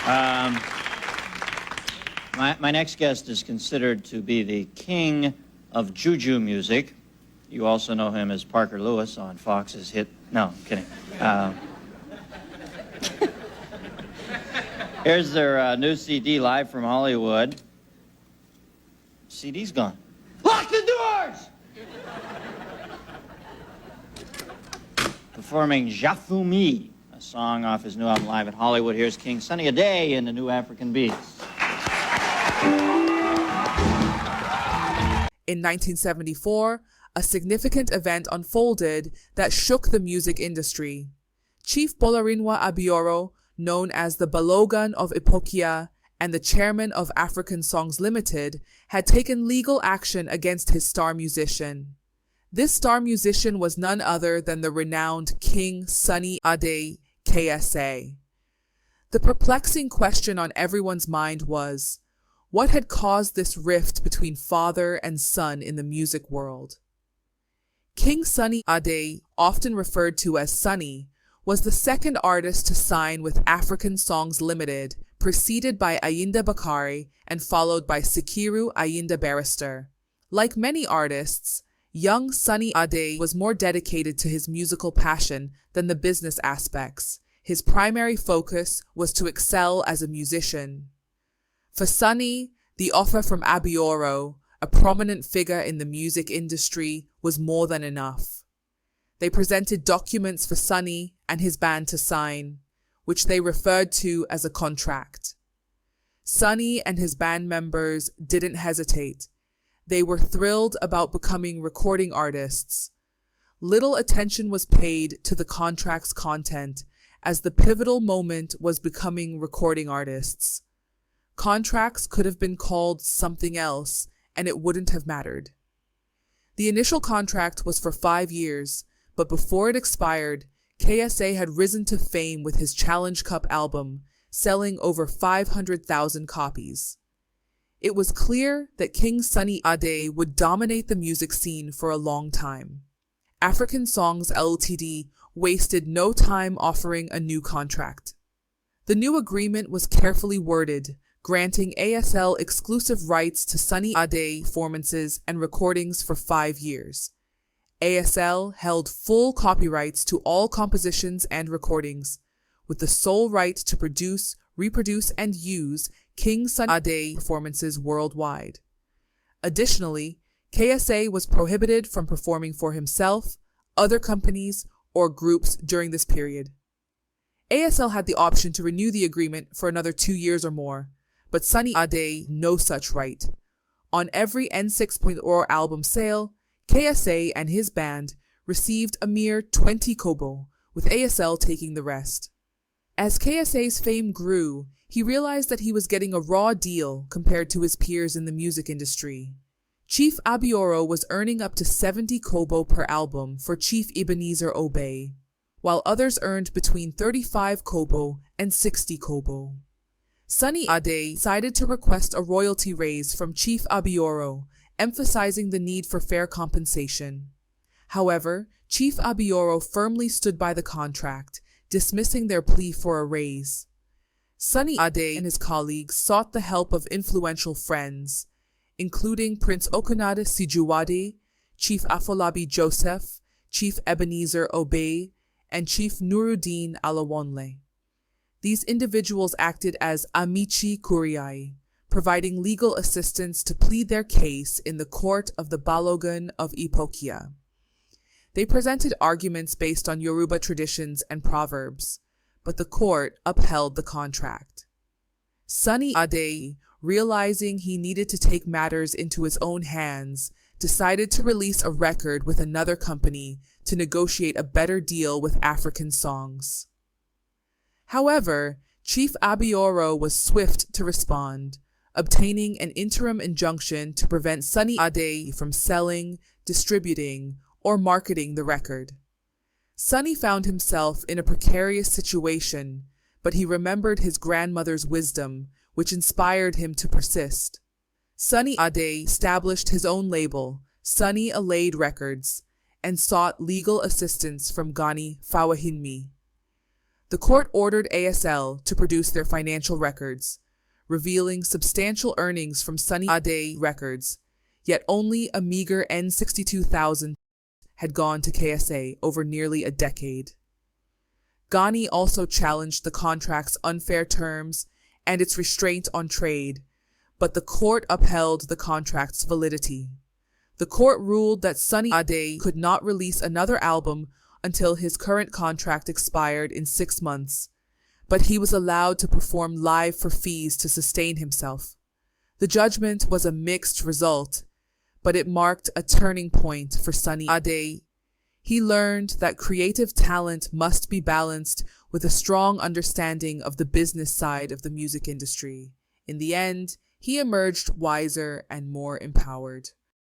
My next guest is considered to be the king of juju music. You also know him as Parker Lewis on Fox's hit... No, I'm kidding. Here's their new CD live from Hollywood. CD's gone. Lock the doors! Performing Jafumi, a song off his new album Live at Hollywood. Here's King Sunny Ade in the New African Beats. In 1974, a significant event unfolded that shook the music industry. Chief Bolarinwa Abioro, known as the Balogun of Ipokia and the chairman of African Songs Limited, had taken legal action against his star musician. This star musician was none other than the renowned King Sunny Ade, KSA. The perplexing question on everyone's mind was, what had caused this rift between father and son in the music world? King Sunny Ade, often referred to as Sunny, was the second artist to sign with African Songs Limited, preceded by Ayinde Bakare and followed by Sikiru Ayinde Barrister. Like many artists, young Sunny Ade was more dedicated to his musical passion than the business aspects. His primary focus was to excel as a musician. For Sunny, the offer from Abioro, a prominent figure in the music industry, was more than enough. They presented documents for Sunny and his band to sign, which they referred to as a contract. Sunny and his band members didn't hesitate. They were thrilled about becoming recording artists. Little attention was paid to the contract's content, as the pivotal moment was becoming recording artists. Contracts could have been called something else, and it wouldn't have mattered. The initial contract was for 5 years, but before it expired, KSA had risen to fame with his Challenge Cup album, selling over 500,000 copies. It was clear that King Sunny Ade would dominate the music scene for a long time. African Songs Ltd wasted no time offering a new contract. The new agreement was carefully worded, granting ASL exclusive rights to Sunny Ade performances and recordings for 5 years. ASL held full copyrights to all compositions and recordings, with the sole right to produce, reproduce, and use King Sunny Ade performances worldwide. Additionally, KSA was prohibited from performing for himself, other companies, or groups during this period. ASL had the option to renew the agreement for another 2 years or more, but Sunny Ade no such right. On every N6.0 album sale, KSA and his band received a mere 20 kobo, with ASL taking the rest. As KSA's fame grew, he realized that he was getting a raw deal compared to his peers in the music industry. Chief Abioro was earning up to 70 kobo per album for Chief Ebenezer Obey, while others earned between 35 kobo and 60 kobo. Sunny Ade decided to request a royalty raise from Chief Abioro, emphasizing the need for fair compensation. However, Chief Abioro firmly stood by the contract, dismissing their plea for a raise. Sunny Ade and his colleagues sought the help of influential friends, including Prince Okunade Sijuwade, Chief Afolabi Joseph, Chief Ebenezer Obey, and Chief Nuruddin Alawonle. These individuals acted as amici curiae, providing legal assistance to plead their case in the court of the Balogun of Ipokia. They presented arguments based on Yoruba traditions and proverbs, but the court upheld the contract. Sunny Ade, realizing he needed to take matters into his own hands, decided to release a record with another company to negotiate a better deal with African Songs. However, Chief Abioro was swift to respond, obtaining an interim injunction to prevent Sunny Ade from selling, distributing, or marketing the record. Sunny found himself in a precarious situation, but he remembered his grandmother's wisdom, which inspired him to persist. Sunny Ade established his own label, Sunny Ade Records, and sought legal assistance from Gani Fawahinmi. The court ordered ASL to produce their financial records, revealing substantial earnings from Sunny Ade records, yet only a meager N62,000 had gone to KSA over nearly a decade. Ghani also challenged the contract's unfair terms and its restraint on trade, but the court upheld the contract's validity. The court ruled that Sunny Ade could not release another album until his current contract expired in 6 months, but he was allowed to perform live for fees to sustain himself. The judgment was a mixed result, but it marked a turning point for Sunny Ade. He learned that creative talent must be balanced with a strong understanding of the business side of the music industry. In the end, he emerged wiser and more empowered.